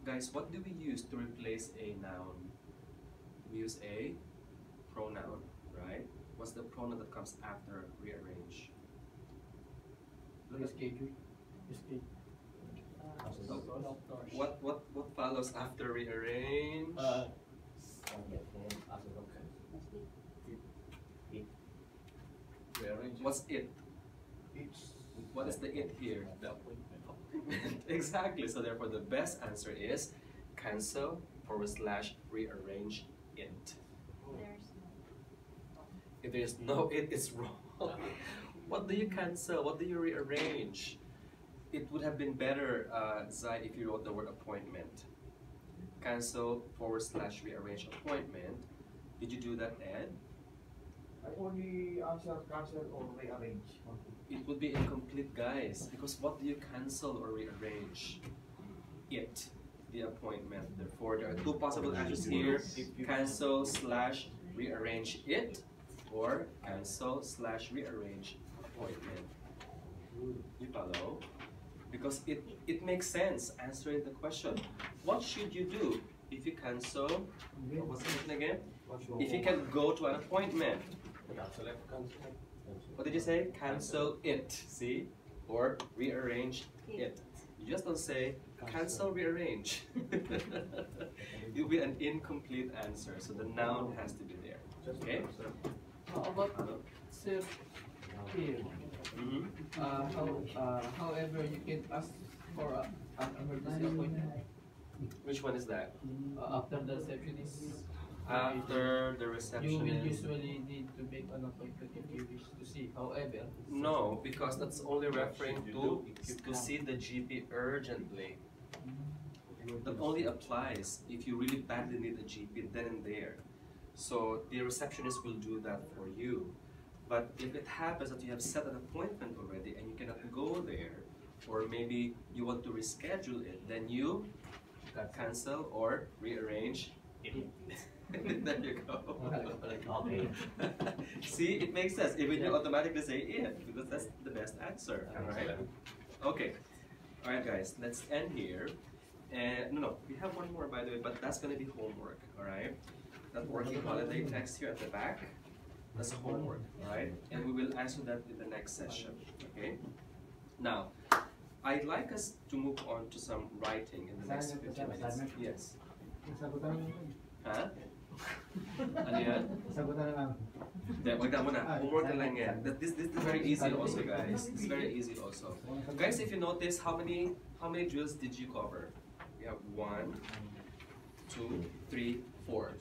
Guys, what do we use to replace a noun? We use a pronoun, right? What's the pronoun that comes after rearrange? Schedule. What follows after rearrange? Rearrange. What's it? What is the it here? The appointment. Exactly. So therefore, the best answer is cancel / rearrange it. If there is no it, it's wrong. What do you cancel? What do you rearrange? It would have been better, Zai, if you wrote the word appointment. Cancel / rearrange appointment. Did you do that, Ed? I only answer cancel or rearrange. It would be incomplete, guys, because what do you cancel or rearrange? It, the appointment. Therefore, there are two possible answers here: cancel / rearrange it, or cancel / rearrange appointment. You follow? Because it makes sense answering the question. What should you do if you cancel? What's the question again? If you can go to an appointment. What did you say? Cancel it, see? Or rearrange it. You just don't say cancel, rearrange. It will be an incomplete answer, so the noun has to be there. Okay? How about sir here? However, you can ask for an emergency appointment. Which one is that? After the receptionist. After the You will receptionist. usually need to make an appointment if you wish to see. However, No, because that's only referring to see the GP urgently. That only applies if you really badly need a GP then and there. So the receptionist will do that for you. But if it happens that you have set an appointment already and you cannot go there, or maybe you want to reschedule it, then you cancel or rearrange it. There you go. Okay. See, it makes sense. Even you automatically say it because that's the best answer. Alright? Okay. Alright guys, let's end here. And no, we have one more by the way, but that's gonna be homework, alright? That working holiday text here at the back, that's homework, alright? And we will answer that in the next session. Okay? Now, I'd like us to move on to some writing in the next 15 minutes. Yes. Huh? Ano yan? Hindi, wag na muna. Homework na lang yan. This is very easy also, guys. It's very easy also. Guys, if you notice, how many drills did you cover? We have 1, 2, 3, 4.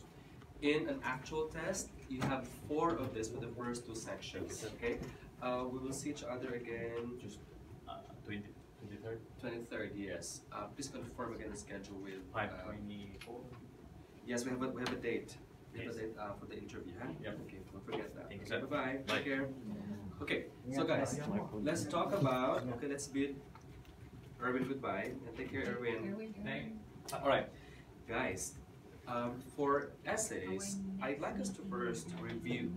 In an actual test, you have 4 of this for the first 2 sections. Okay? We will see each other again. Just 23rd? 23rd, yes. Please confirm again the schedule with 5/24. yes, we have a date. We have Yes. a date for the interview, huh? Yep. Okay, don't forget that. Thank you, Okay, sir. bye-bye. Bye. Take care. Okay, so guys, let's talk about, okay, let's bid Erwin goodbye. And take care, Erwin. Alright, guys, for essays, I'd like us to first review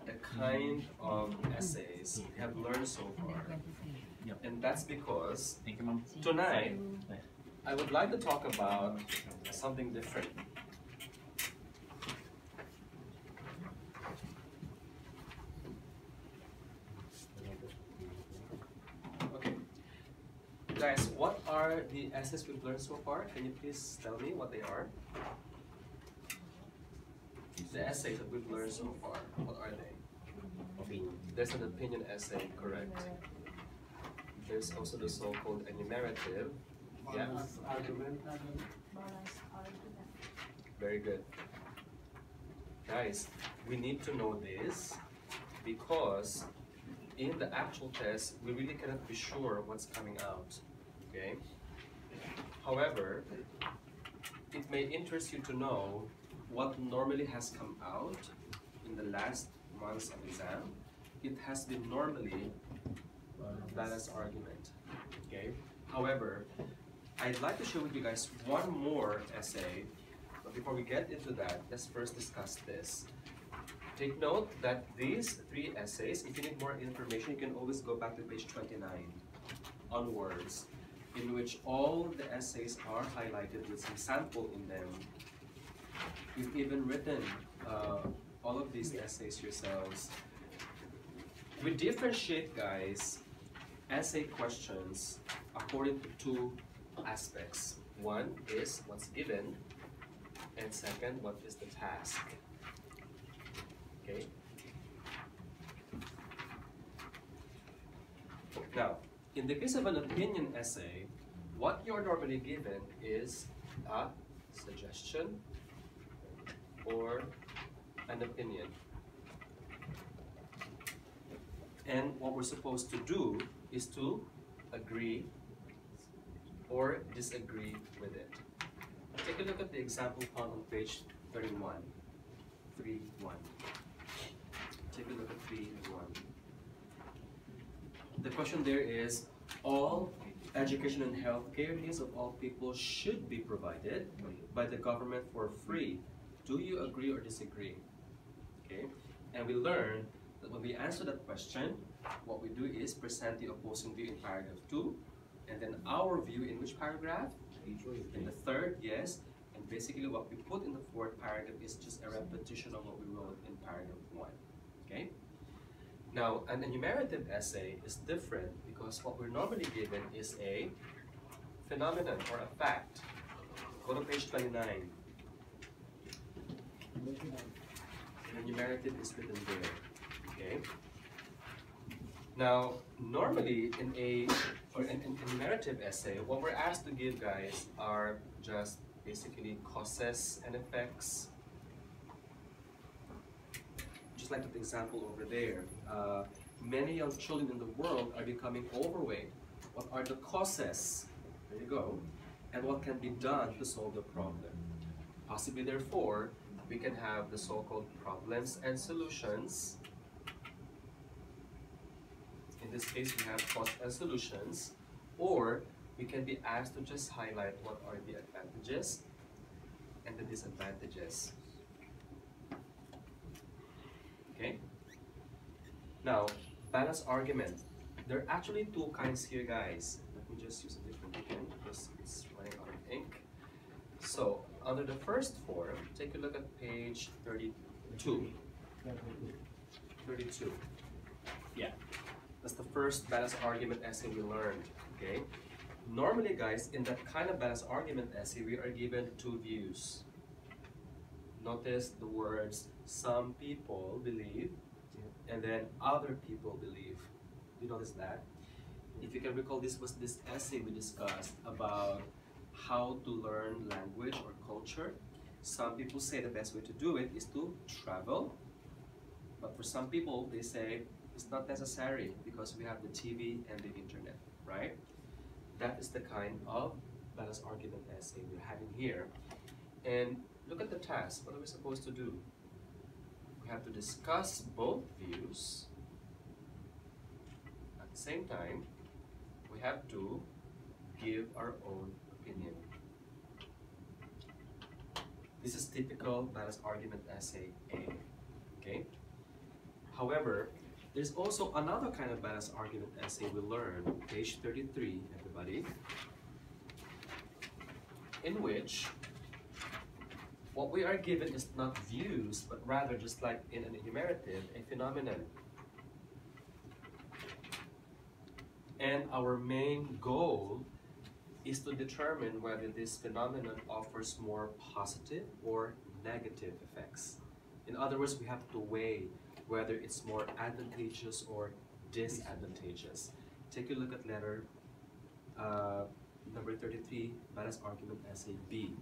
the kind of essays we have learned so far. And that's because Thank you, ma'am. tonight, I would like to talk about something different. Okay. Guys, what are the essays we've learned so far? Can you please tell me what they are? The essays that we've learned so far, what are they? There's an opinion essay, correct. There's also the so-called enumerative. Yeah. Very good. Guys, we need to know this because in the actual test, we really cannot be sure what's coming out. Okay? However, it may interest you to know what normally has come out in the last months of exam. It has been normally balanced argument. Okay? However, I'd like to share with you guys one more essay, but before we get into that, let's first discuss this. Take note that these 3 essays, if you need more information, you can always go back to page 29 onwards. in which all the essays are highlighted with some sample in them. You've even written all of these essays yourselves. We differentiate, guys, essay questions according to two aspects. One is what's given, and second, what is the task. Okay? Now, in the case of an opinion essay, what you're normally given is a suggestion or an opinion. And what we're supposed to do is to agree or disagree with it. Take a look at the example found on page 31. 3.1. Take a look at 3.1. The question there is, all education and healthcare needs of all people should be provided by the government for free. Do you agree or disagree? Okay, and we learned that when we answer that question, what we do is present the opposing view in paragraph 2, and then our view in which paragraph? In the third, yes. And basically what we put in the fourth paragraph is just a repetition of what we wrote in paragraph 1. Okay? Now, an enumerative essay is different because what we're normally given is a phenomenon or a fact. Go to page 29. An enumerative is written there. Okay? Now, normally in an enumerative essay, what we're asked to give, guys, are just basically causes and effects. Just like the example over there. Many young children in the world are becoming overweight. What are the causes? There you go. And what can be done to solve the problem? Possibly, therefore, we can have the so-called problems and solutions. In this case, we have cause and solutions. Or we can be asked to just highlight what are the advantages and the disadvantages. Okay? Now, balance argument. There are actually two kinds here, guys. Let me just use a different pen because it's running out of ink. So, under the first form, take a look at page 32. 32. Yeah. That's the first balance argument essay we learned. Okay? Normally, guys, in that kind of balance argument essay, we are given two views. Notice the words, some people believe, and then other people believe. Do you notice that? If you can recall, this was this essay we discussed about how to learn language or culture. Some people say the best way to do it is to travel, but for some people, they say it's not necessary because we have the TV and the internet, right? That is the kind of balance argument essay we're having here. And look at the task. What are we supposed to do? We have to discuss both views. At the same time, we have to give our own opinion. This is typical balance argument essay A. Okay? However, there's also another kind of balance argument essay we learned, page 33, everybody, in which what we are given is not views, but rather, just like in an enumerative, a phenomenon. And our main goal is to determine whether this phenomenon offers more positive or negative effects. In other words, we have to weigh whether it's more advantageous or disadvantageous. Take a look at letter number 33, balance argument essay B.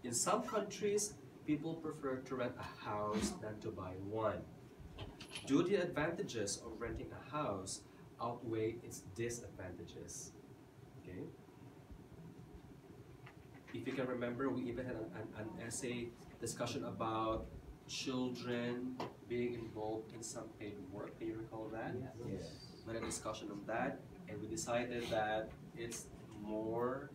In some countries, people prefer to rent a house than to buy one. Do the advantages of renting a house outweigh its disadvantages? Okay. If you can remember, we even had an essay discussion about children being involved in some paid work. Can you recall that? Yes. We had a discussion on that, and we decided that it's more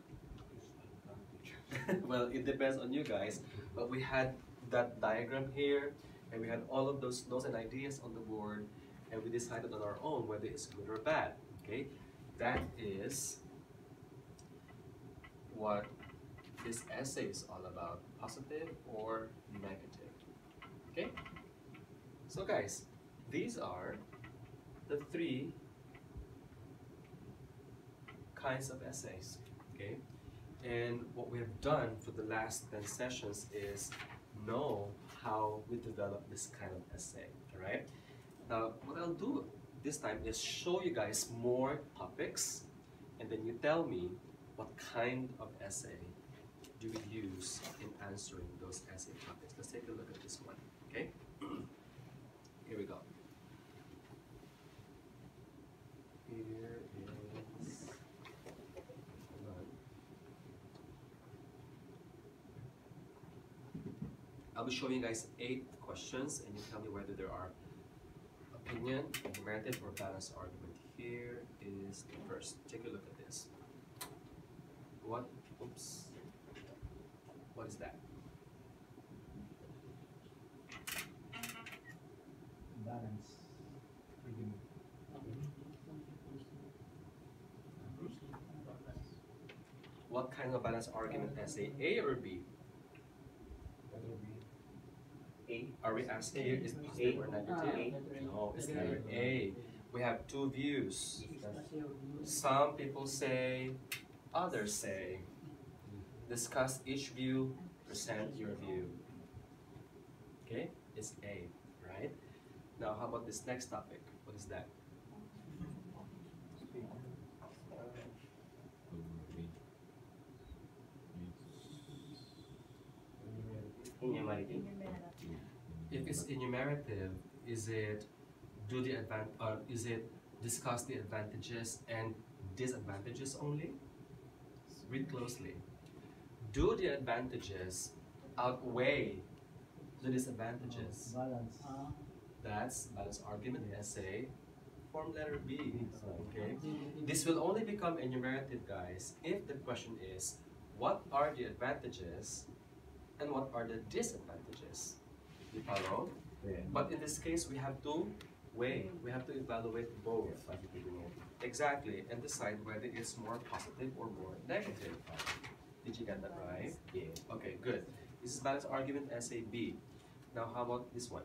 well, it depends on you guys, but we had that diagram here, and we had all of those notes and ideas on the board, and we decided on our own whether it's good or bad. Okay, that is what this essay is all about, positive or negative. Okay? So guys, these are the three kinds of essays. Okay? And what we have done for the last 10 sessions is know how we develop this kind of essay. Alright? Now, what I'll do this time is show you guys more topics, and then you tell me what kind of essay do we use in answering those essay topics. Let's take a look at this one, okay? Here we go. Here is, hold on. I'll be showing you guys 8 questions, and you tell me whether there are opinion, narrative, or balanced argument. Here is the first. Take a look at this. What is that? Balance. What kind of balanced argument essay? A or B? Are we asking here is positive or negative? No, it's never A. We have 2 views. Some people say, others say. Discuss each view, present your view. Okay, it's A, right? Now, how about this next topic? What is that? If it's enumerative, is it discuss the advantages and disadvantages only? Read closely. Do the advantages outweigh the disadvantages? Balance. That's balanced argument essay, form letter B. Okay. This will only become enumerative, guys, if the question is, what are the advantages and what are the disadvantages? You follow? Yeah. But in this case, we have to weigh. We have to evaluate both. Exactly, and decide whether it's more positive or more negative. Did you get that right? Yeah. Okay, good. This is balanced argument essay B. Now, how about this one?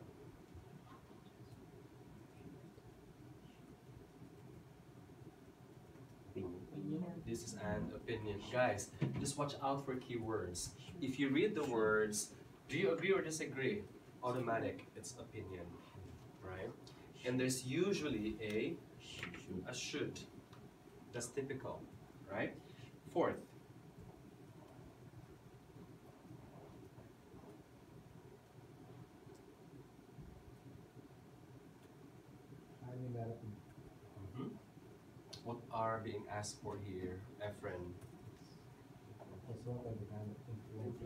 This is an opinion. Guys, just watch out for keywords. If you read the words, do you agree or disagree? Automatic, it's opinion, right? And there's usually a should. That's typical, right? Fourth. What are being asked for here, Efren?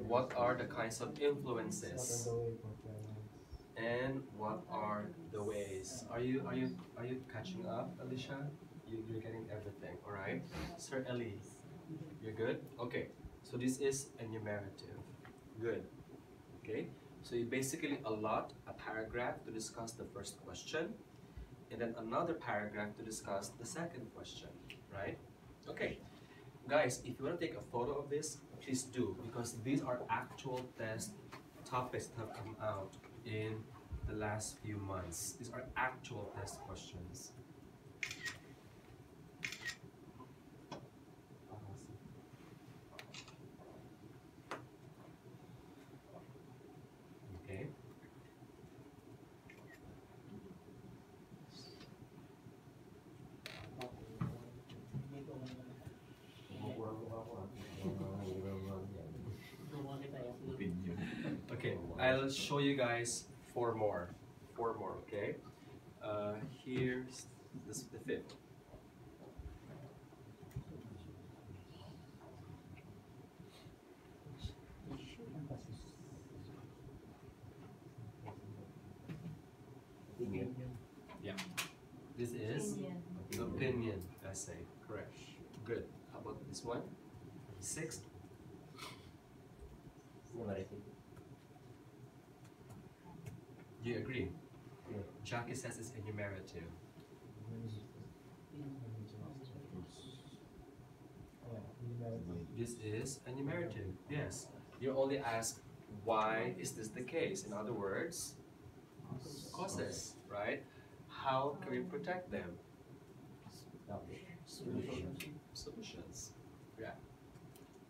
What are the kinds of influences? And what are the ways? Are you catching up, Alicia? You're getting everything, all right? Sir Ellie, you're good? Okay, so this is enumerative. Good. Okay, so you basically allot a paragraph to discuss the first question, and then another paragraph to discuss the second question, right? Okay, guys, if you want to take a photo of this, please do, because these are actual test topics that have come out in the last few months. These are actual test questions. Okay. Okay, I'll show you guys four more, okay? Here's the fifth. Yeah, this is the opinion essay, correct. Good. How about this one? Sixth. Do you agree? Yeah. Jackie says it's enumerative. This is enumerative, yes. You only ask, why is this the case? In other words, causes, right? How can we protect them? Solutions. Yeah.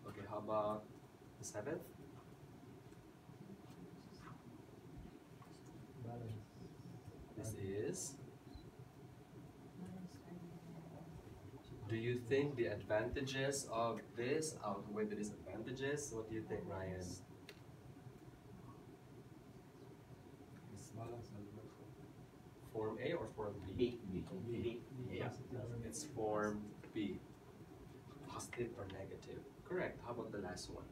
Okay, how about the seventh? This is, do you think the advantages of this outweigh the disadvantages? What do you think, Ryan? Form A or Form B? B. Yeah, it's Form B. Positive or negative? Correct. How about the last one?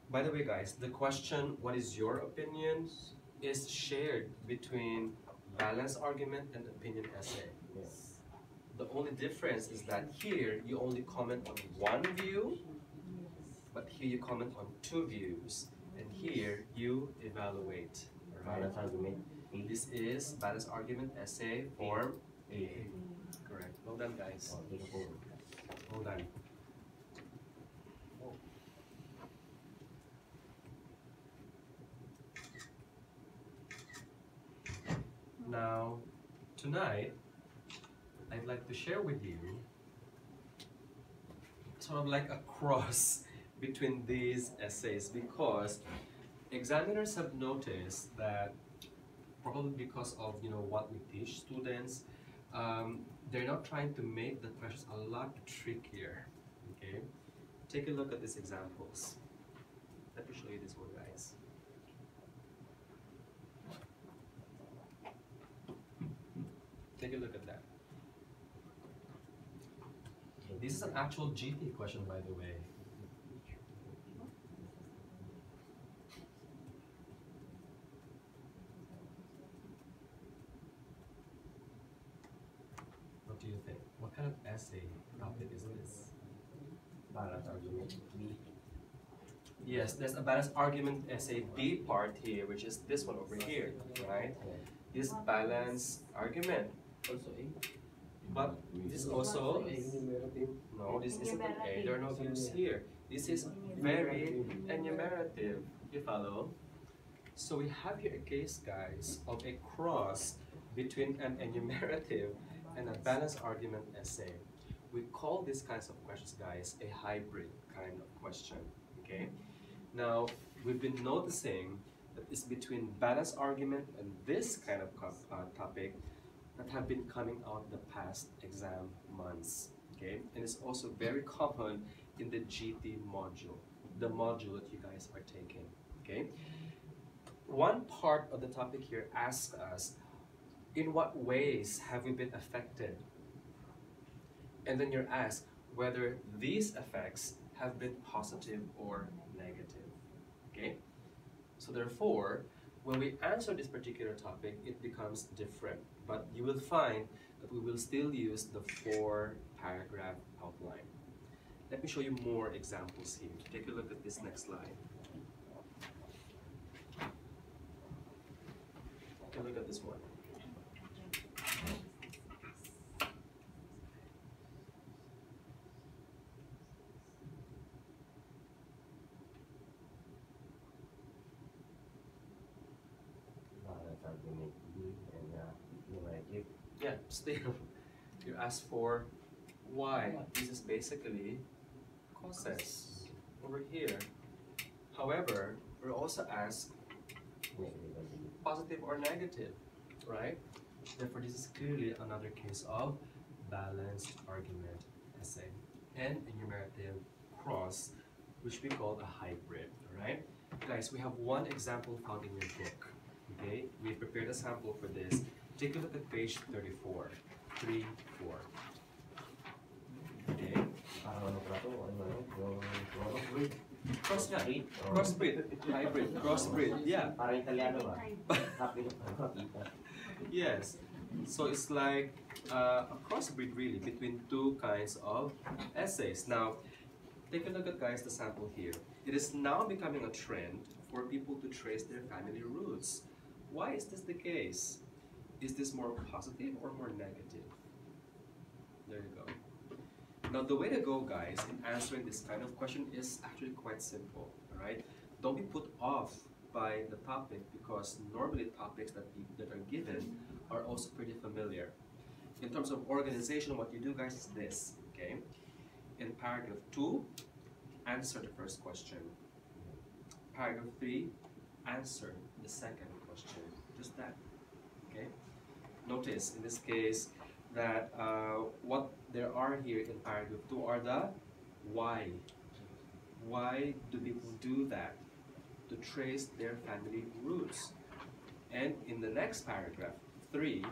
By the way, guys, the question, what is your opinion, is shared between balance argument and opinion essay. Yes. The only difference is that here you only comment on one view, but here you comment on two views, and here you evaluate. Right? Balance argument. This is balance argument essay form A. Correct. Well done, guys. Well done. Now, tonight, I'd like to share with you sort of like a cross between these essays, because examiners have noticed that probably because of what we teach students, they're not trying to make the questions a lot trickier. Okay, take a look at these examples. Let me show you this one, guys. Take a look at that. This is an actual GT question, by the way. What do you think? What kind of essay topic is this? Balance argument. B. Yes, there's a balance argument essay B part here, which is this one over here, right? This balance argument. Also A. But this is also, no, this isn't an A, there are no views here. This is very enumerative, you follow? So we have here a case, guys, of a cross between an enumerative and a balanced argument essay. We call these kinds of questions, guys, a hybrid kind of question, okay? Now, we've been noticing that it's between balanced argument and this kind of topic that have been coming out the past exam months, okay? And it's also very common in the GT module, the module that you guys are taking, okay? One part of the topic here asks us, in what ways have we been affected? And then you're asked whether these effects have been positive or negative, okay? So therefore, when we answer this particular topic, it becomes different. But you will find that we will still use the 4-paragraph outline. Let me show you more examples here. Take a look at this next slide. Take a look at this one. Balance argument B and enumerative. Yeah, still, you ask for why. This is basically causes over here. However, we're also asked positive or negative, right? Therefore, this is clearly another case of balanced argument essay and enumerative cross, which we call a hybrid, right? Guys, we have one example found in your book, okay? We prepared a sample for this. Take a look at page 34, 3, 4. Okay? Crossbreed, hybrid, crossbreed, yeah. Para Italiano ba? Yes. So it's like a crossbreed really between two kinds of essays. Now, take a look at, guys, the sample here. It is now becoming a trend for people to trace their family roots. Why is this the case? Is this more positive or more negative? There you go. Now the way to go, guys, in answering this kind of question is actually quite simple, all right? Don't be put off by the topic because normally topics that are given are also pretty familiar. In terms of organization, what you do, guys, is this, okay? In paragraph 2, answer the first question. Paragraph 3, answer the second question. Just that, okay? Notice, in this case, that what there are here in paragraph 2 are the why. Why do people do that? To trace their family roots. And in the next paragraph, 3,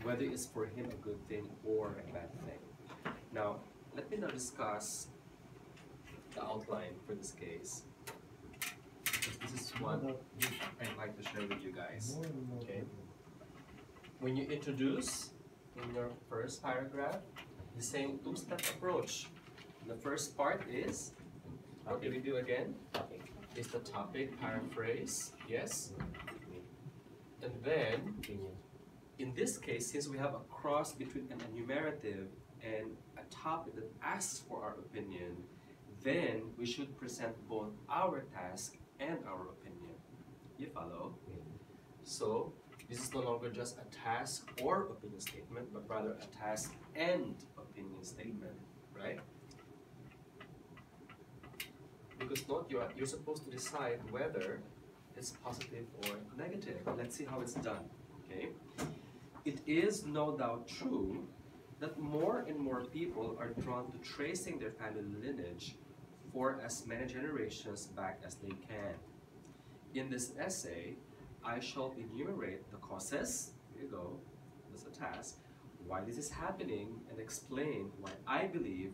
whether it's for him a good thing or a bad thing. Now, let me now discuss the outline for this case. This is what I'd like to share with you guys. Okay. When you introduce in your first paragraph, the same two-step approach. The first part is, what do we do again? Is the topic, paraphrase, yes? And then, in this case, since we have a cross between an enumerative and a topic that asks for our opinion, then we should present both our task and our opinion. You follow? So, this is no longer just a task or opinion statement, but rather a task and opinion statement, right? Because note, you're supposed to decide whether it's positive or negative. Let's see how it's done, okay? It is no doubt true that more and more people are drawn to tracing their family lineage for as many generations back as they can. In this essay, I shall enumerate the causes, here you go, that's a task, why this is happening, and explain why I believe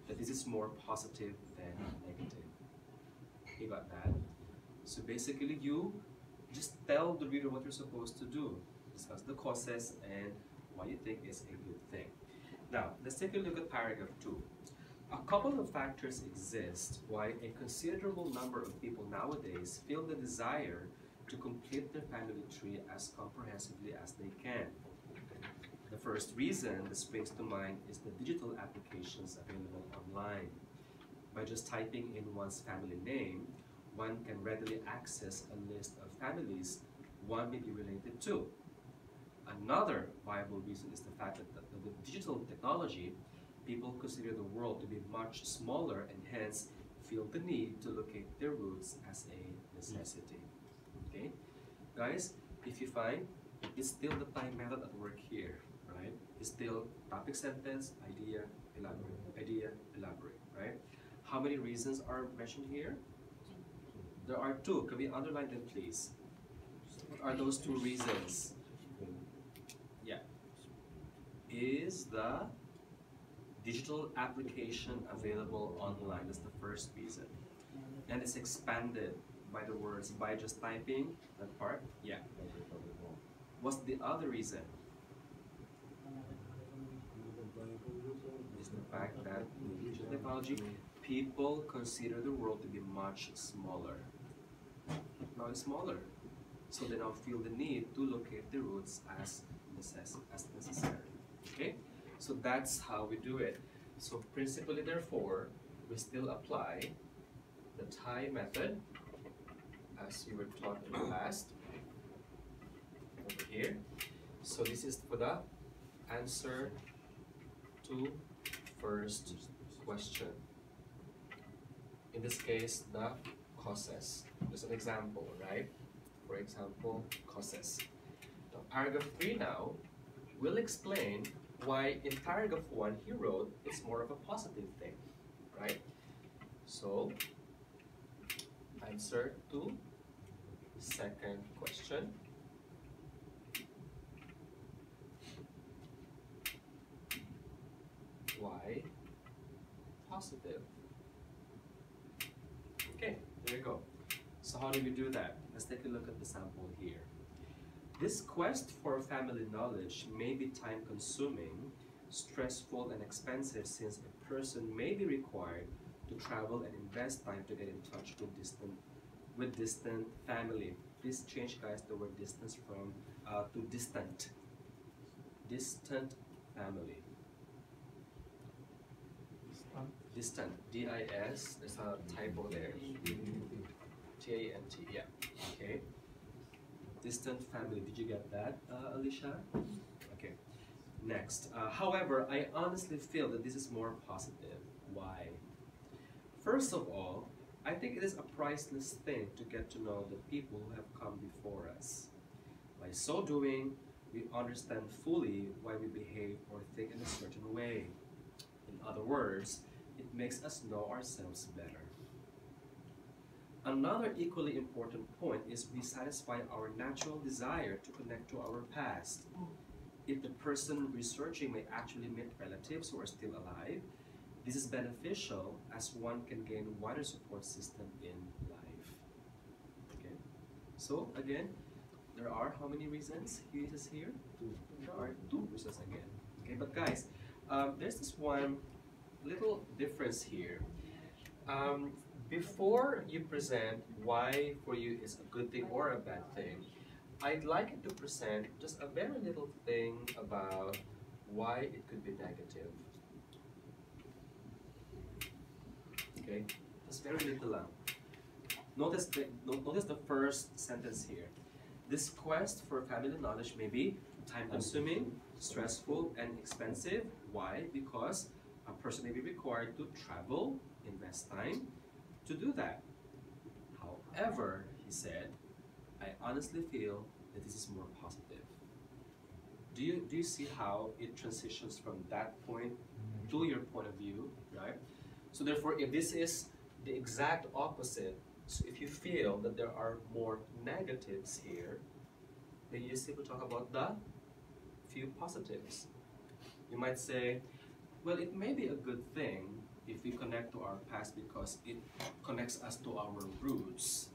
that this is more positive than negative. You got that? So basically you just tell the reader what you're supposed to do. Discuss the causes and why you think is a good thing. Now, let's take a look at paragraph 2. A couple of factors exist why a considerable number of people nowadays feel the desire to complete their family tree as comprehensively as they can. The first reason that springs to mind is the digital applications available online. By just typing in one's family name, one can readily access a list of families one may be related to. Another viable reason is the fact that with digital technology, people consider the world to be much smaller and hence feel the need to locate their roots as a necessity. Okay? Guys, if you find it's still the time method at work here, right? It's still topic, sentence, idea, elaborate, right? How many reasons are mentioned here? There are 2. Can we underline them, please? What are those 2 reasons? Yeah. Is the digital application available online? That's the first reason. And it's expanded by the words, by just typing that part? Yeah. What's the other reason? Is the fact that with digital technology, people consider the world to be much smaller. Now it's smaller. So they now feel the need to locate the roots as necessary. Okay? So that's how we do it. So principally, therefore, we still apply the TSAA method as you were taught in the past. Over here. So this is for the answer to first question. In this case, the causes. Just an example, right? For example, causes. Now, paragraph 3 now will explain why in paragraph 1 he wrote it's more of a positive thing, right? So, answer to second question. Why positive? Okay, there you go. So how do we do that? Let's take a look at the sample here. This quest for family knowledge may be time-consuming, stressful, and expensive since a person may be required to travel and invest time to get in touch with distant family. Please change, guys, the word distance from to distant. distant family. Distant, D-I-S, there's a typo there. T-A-N-T, yeah, okay. Distant family, did you get that, Alicia? Okay, next. However, I honestly feel that this is more positive. Why? First of all, I think it is a priceless thing to get to know the people who have come before us. By so doing, we understand fully why we behave or think in a certain way. In other words, it makes us know ourselves better. Another equally important point is we satisfy our natural desire to connect to our past. If the person researching may actually meet relatives who are still alive, this is beneficial as one can gain a wider support system in life. Okay, so again, there are how many reasons he uses here? There are 2 reasons again. Okay, but guys, there's this one little difference here. Before you present why for you is a good thing or a bad thing, I'd like you to present just a very little thing about why it could be negative. Okay, just very little. Notice the first sentence here. This quest for family knowledge may be time-consuming, stressful, and expensive. Why? Because a person may be required to travel, invest time to do that. However, he said, I honestly feel that this is more positive. Do you see how it transitions from that point to your point of view, right? So therefore, if this is the exact opposite, so if you feel that there are more negatives here, then you just simply talk about the few positives. You might say, well, it may be a good thing if we connect to our past because it connects us to our roots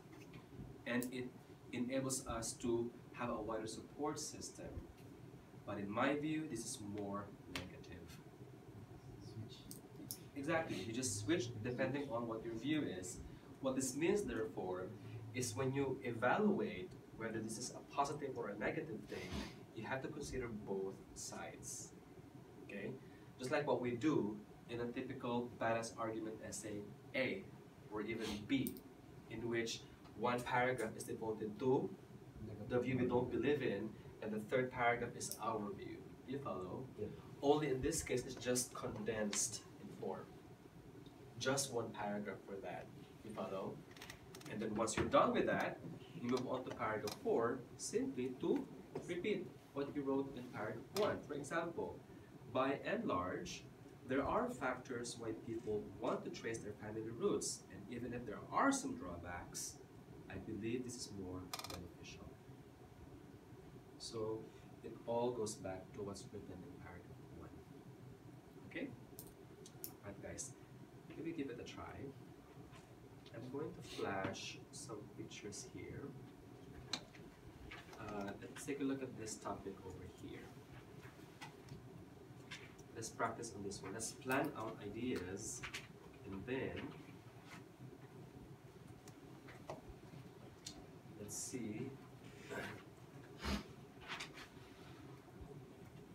and it enables us to have a wider support system. But in my view, this is more negative. Exactly, you just switch depending on what your view is. What this means, therefore, is when you evaluate whether this is a positive or a negative thing, you have to consider both sides. Okay? Just like what we do in a typical balanced argument essay A or even B, in which one paragraph is devoted to the view we don't believe in, and the third paragraph is our view. You follow? Yeah. Only in this case, it's just condensed in form. Just one paragraph for that. You follow? And then once you're done with that, you move on to paragraph 4, simply to repeat what you wrote in paragraph 1. For example, by and large, there are factors why people want to trace their family roots, and even if there are some drawbacks, I believe this is more beneficial. So it all goes back to what's written in paragraph 1. Okay? Alright guys, let me give it a try. I'm going to flash some pictures here. Let's take a look at this topic over here. Let's practice on this one. Let's plan out ideas and then let's see.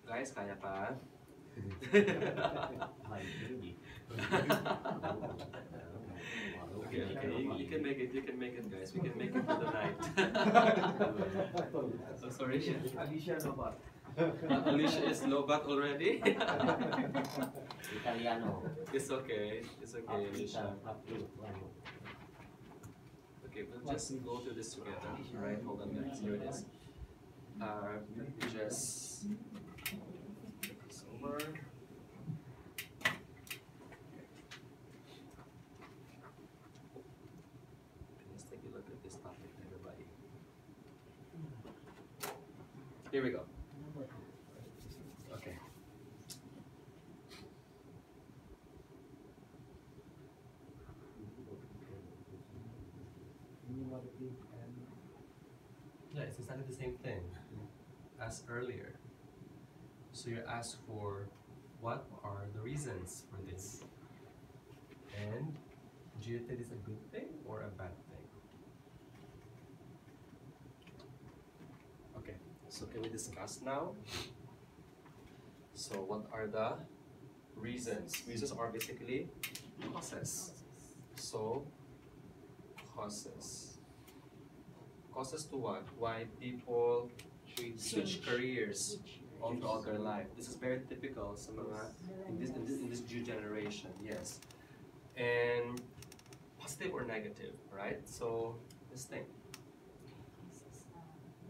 Guys, kaya pa? Okay, you can make it guys. We can make it for the night. So sorry. Alicia no ba? Alicia is low-bat already? Italiano. It's okay, Alicia. Okay, we'll just go through this together. Alright, hold on guys, here it is. Let me just put this over. Let's take a look at this topic, everybody. Here we go. Okay. Yeah, it's exactly the same thing as earlier. So you ask for what are the reasons for this? And do you think it's a good thing or a bad thing? Okay, so can we discuss now? So what are the reasons? Reasons are basically causes. So causes. Causes to what? Why people switch careers all throughout their life. This is very typical sa mga in this new generation. Yes. And positive or negative, right? So this thing.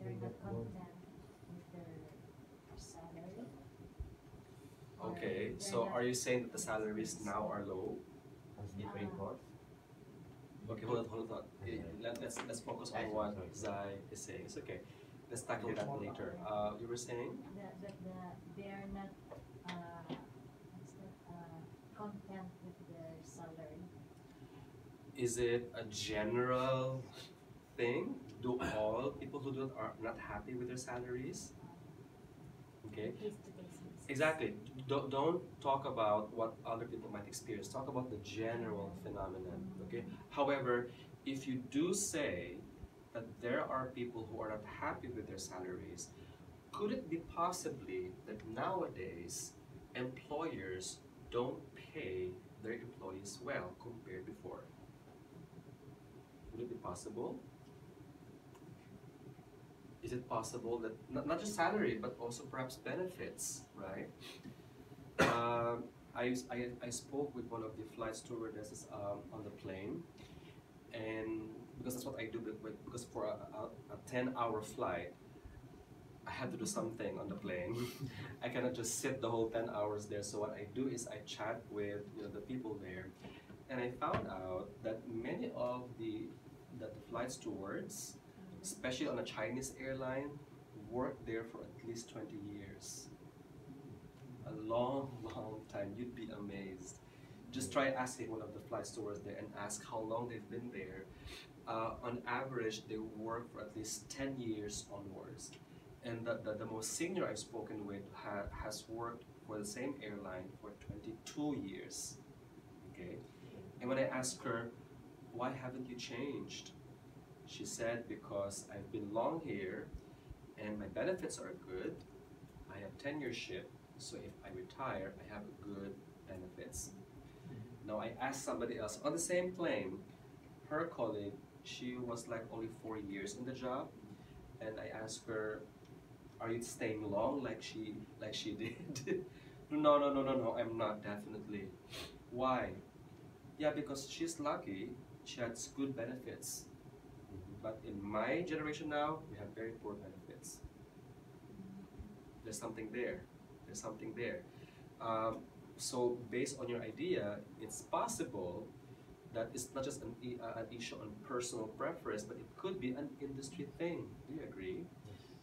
They're not content with their salary. Okay, so are you saying that the salaries now are low? Has different course. Okay, hold on. Let's focus on what Zai is saying. It's okay. Let's tackle that later. You were saying? They are not content with their salary. Is it a general thing? Do all people who do it are not happy with their salaries? Okay. Exactly. Don't talk about what other people might experience. Talk about the general phenomenon. Okay. However, if you do say that there are people who are not happy with their salaries, could it be possibly that nowadays employers don't pay their employees well compared before? Would it be possible? Is it possible that not just salary but also perhaps benefits, right? I spoke with one of the flight stewardesses on the plane, and because that's what I do, because for a 10-hour flight, I had to do something on the plane. I cannot just sit the whole 10 hours there. So what I do is I chat with the people there, and I found out that many of the flight stewards, especially on a Chinese airline, worked there for at least 20 years. A long, long time. You'd be amazed. Just try asking one of the flight stewards there and ask how long they've been there. On average, they work for at least 10 years onwards. And the most senior I've spoken with has worked for the same airline for 22 years. Okay? And when I asked her, why haven't you changed? She said, because I've been long here and my benefits are good. I have tenureship, so if I retire, I have good benefits. Now I asked somebody else on the same plane, her colleague, she was like only 4 years in the job, and I asked her, are you staying long like she did? No, I'm not, definitely. Why? Yeah, because she's lucky, she has good benefits. But in my generation now, we have very poor benefits. There's something there. There's something there. So based on your idea, it's possible that it's not just an issue on personal preference, but it could be an industry thing. Do you agree?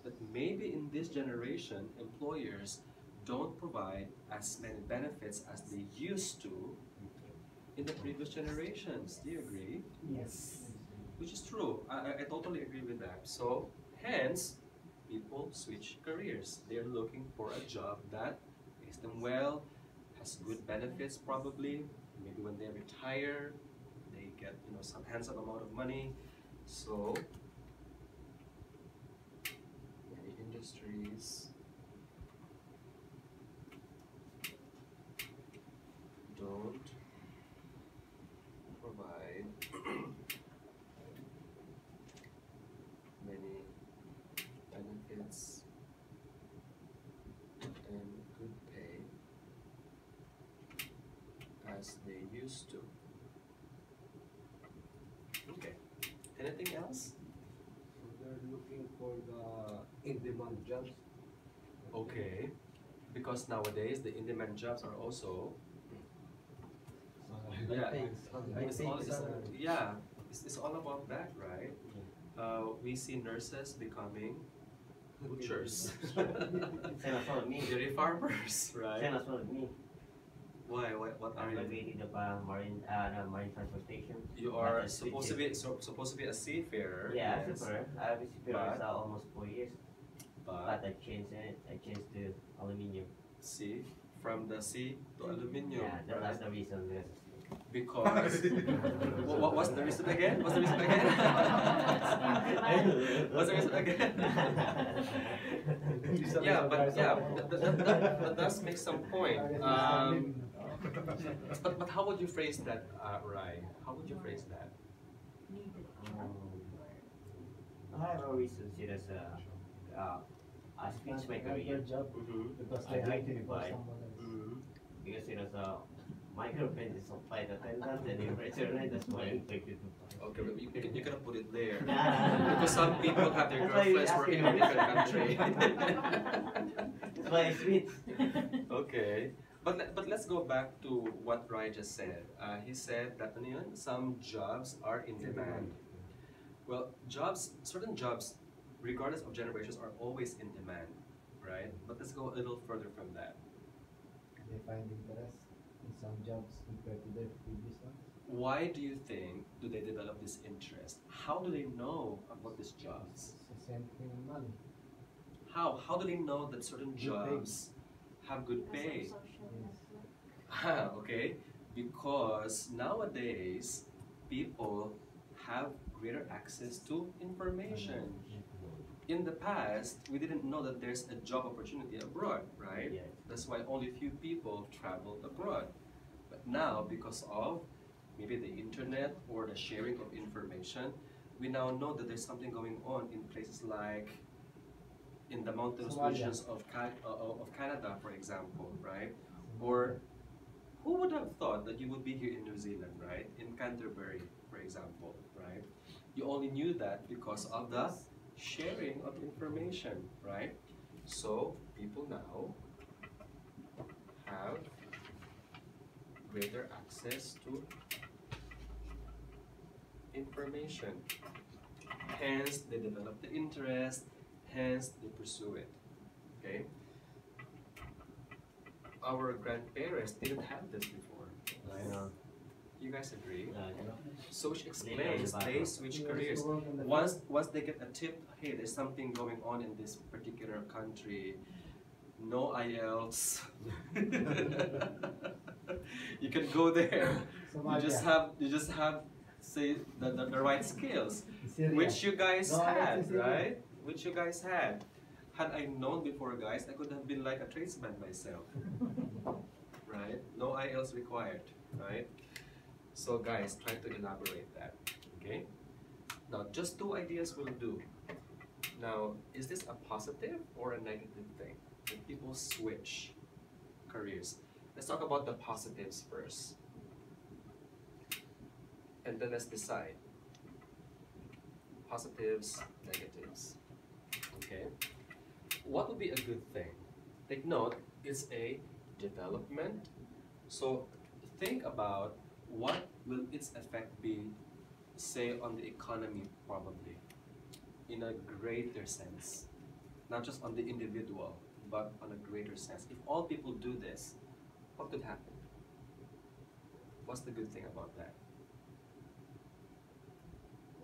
That maybe in this generation, employers don't provide as many benefits as they used to in the previous generations. Do you agree? Yes. Which is true. I totally agree with that. So, hence, people switch careers. They're looking for a job that pays them well, has good benefits probably. Maybe when they retire, they get some handsome amount of money. So, many industries don't provide many benefits and good pay as they used to. Okay. Anything else? So they're looking for the in-demand jobs. Okay. Because nowadays the in-demand jobs are also it's all about that, right? We see nurses becoming butchers, Same as well me. dairy farmers, right? Same as well me. Why? What are I'm you? graduated of marine transportation. You are But supposed to be a seafarer. Yeah, yes, super. I was But- for almost 4 years. but But I changed it. I changed to aluminium. see, from the sea to aluminium. Yeah, right? that's the reason. Yes. Because what's the reason again? What's the reason again? What's the reason again? Yeah, but that does make some point. But how would you phrase that, Rai? How would you phrase that? Needed I always see it as a switch my career. job because I they like hide to it for buy. someone else. Because my girlfriend is a flight attendant and in return that's why I picked it. Okay, but you cannot put it there. Because some people have their girlfriends working in a different country. That's why I switched. Okay. But let's go back to what Rai just said. He said that some jobs are in demand. Well, certain jobs, regardless of generations, are always in demand, right? But let's go a little further from that. They find interest in some jobs compared to their previous ones. Why do you think do they develop this interest? How do they know about these jobs? It's the same thing with money. How do they know that certain Good pay. jobs have good pay? social network. Okay, because nowadays people have greater access to information. In the past, we didn't know that there's a job opportunity abroad, right? Yeah. That's why only few people travel abroad. But now, because of maybe the internet or the sharing of information, we now know that there's something going on in places like in the mountainous Somalia. regions of Canada, for example, right? Or who would have thought that you would be here in New Zealand, right? In Canterbury, for example, right? You only knew that because of the sharing of information, right? So people now have greater access to information. Hence, they develop the interest, hence they pursue it, okay? Our grandparents didn't have this before, right? No. You guys agree? No. So which explains they switch careers. Once they get a tip, hey, there's something going on in this particular country, no IELTS. You can go there. You just have say the right skills, which you guys had, right? Which you guys had. Had I known before, guys, I could have been like a tradesman myself, right? No IELTS required, right? So guys, try to elaborate that, okay? Now, just two ideas will do. Now, is this a positive or a negative thing? That people switch careers. Let's talk about the positives first. And then let's decide. Positives, negatives. Okay? What would be a good thing? Take note, it's a development. So think about what will its effect be, say, on the economy probably, in a greater sense. Not just on the individual, but on a greater sense. If all people do this, what could happen? What's the good thing about that?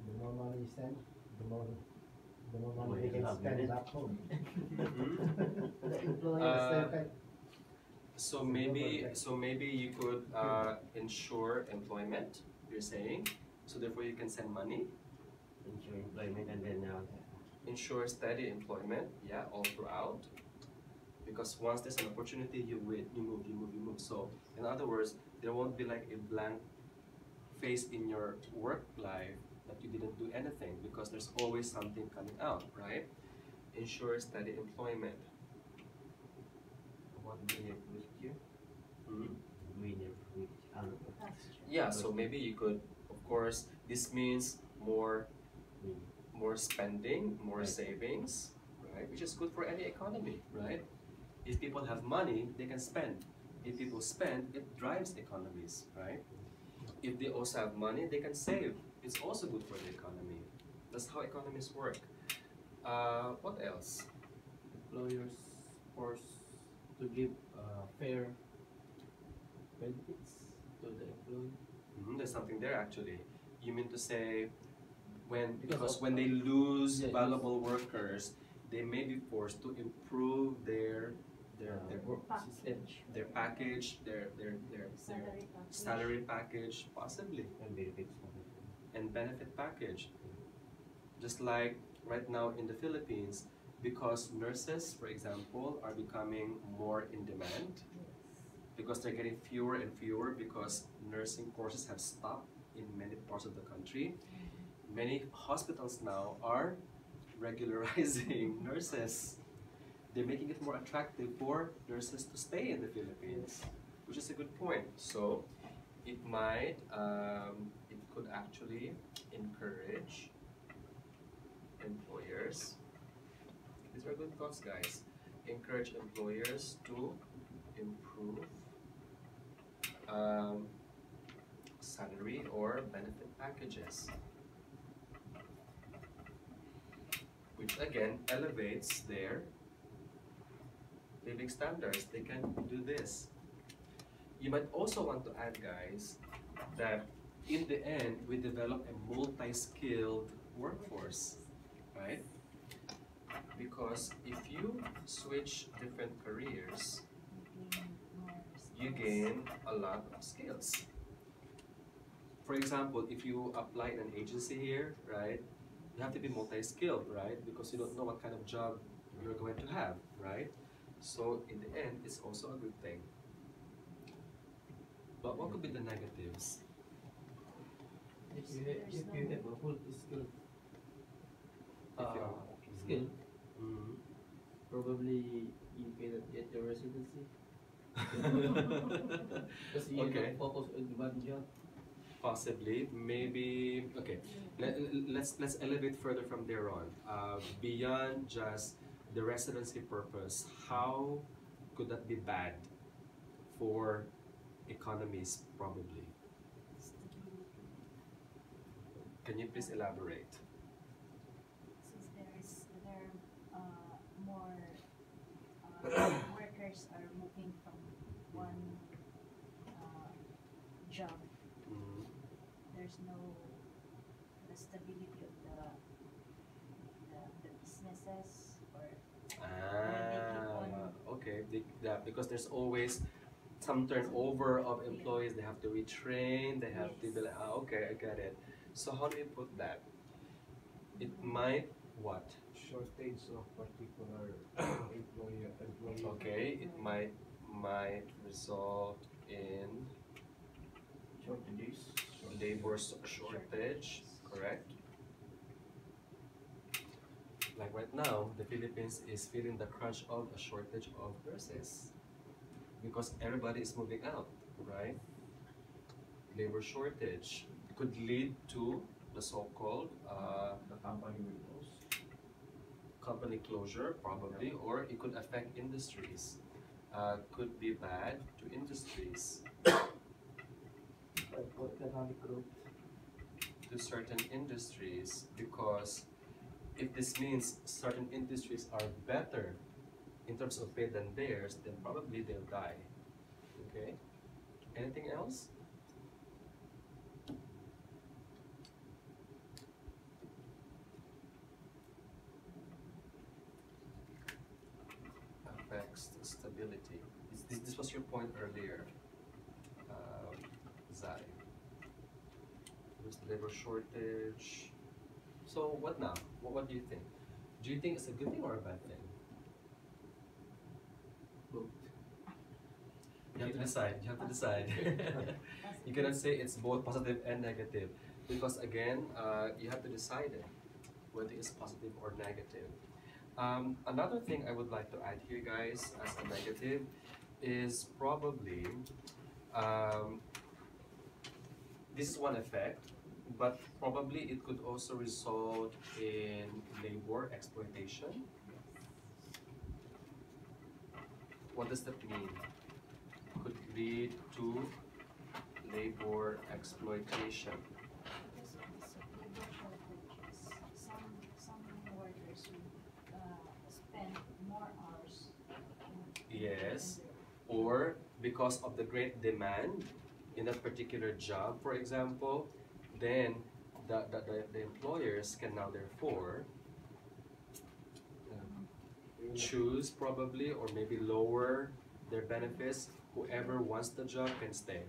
The more money you send, the more money Money they can love, spend minute. back home. Mhm. The employers, So maybe you could ensure employment, you're saying, so therefore you can send money. Ensure employment and then Ensure steady employment, yeah, all throughout. Because once there's an opportunity, you move. So in other words, there won't be like a blank face in your work life that you didn't do anything, because there's always something coming out, right? Ensure steady employment. what we with you? Hmm? That's true. Yeah, so maybe you could, of course, this means more spending, more Right. savings, right? Which is good for any economy, right? If people have money, they can spend. If people spend, it drives economies, right? If they also have money, they can save. It's also good for the economy. That's how economies work. What else? employers forced to give fair benefits to the employee. There's something there actually. You mean to say because of- when they lose Yeah, valuable workers, they may be forced to improve their their Package. their package, their Salary package. salary package, possibly, And benefits. and benefit package. Just like right now in the Philippines, because nurses, for example, are becoming more in demand because they're getting fewer and fewer because nursing courses have stopped in many parts of the country. Many hospitals now are regularizing nurses. They're making it more attractive for nurses to stay in the Philippines, which is a good point. So it might, it could actually encourage employers. These are good thoughts, guys. Encourage employers to improve salary or benefit packages, which again elevates their living standards. They can do this. You might also want to add, guys, that in the end we develop a multi-skilled workforce, right? Because if you switch different careers, you gain a lot of skills. For example, if you apply in an agency here, right, you have to be multi-skilled, right? Because you don't know what kind of job you're going to have, right? So in the end, it's also a good thing. But what could be the negatives? If you have a full skill, If skill, Mhm. probably you cannot get your residency. Because you Okay. don't focus on one job. Possibly, maybe. Okay, let's elevate further from there on. Beyond just the residency purpose, how could that be bad for economies? Probably. Can you please elaborate? Since there more workers are moving from one job, Mm, there's no the stability of the businesses or okay. Because there's always some turnover of employees. They have to retrain. They have to be like, okay, I get it. So how do you put that? It might what? Shortage of particular employee. Okay, it might result in Shortages. labor shortage, correct? Like right now, the Philippines is feeling the crunch of a shortage of nurses because everybody is moving out, right? Labor shortage could lead to the so-called The company will close. company closure, probably, or it could affect industries. Could be bad to industries, Economic growth. to certain industries, because if this means certain industries are better in terms of pay than theirs, then probably they'll die. Okay? Anything else? Affects the stability. This was your point earlier, Zai. There's labor shortage. So what now? What do you think? Do you think it's a good thing or a bad thing? Both. You have to decide. You have to decide. You cannot say it's both positive and negative, because again, you have to decide it, whether it's positive or negative. Another thing I would like to add here, guys, as a negative, is probably this is one effect, but probably it could also result in labor exploitation. What does that mean? Could lead to labor exploitation. because of this labor shortages, some workers will spend more hours. Yes, or because of the great demand in that particular job, for example, then the employers can now therefore choose probably or maybe lower their benefits. Whoever wants the job can stay.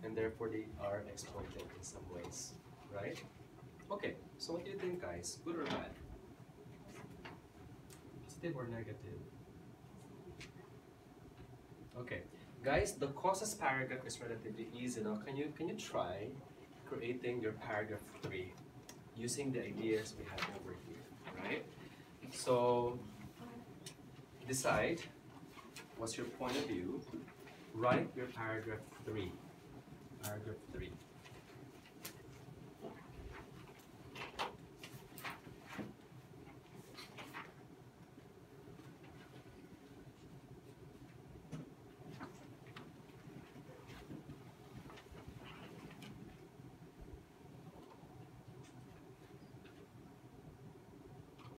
And therefore they are exploited in some ways, right? Okay, so what do you think, guys? Good or bad? Positive or negative? Okay, guys, the causes paragraph is relatively easy now. Can you try creating your paragraph 3 using the ideas we have over here, right? So decide what's your point of view. Write your paragraph 3. Paragraph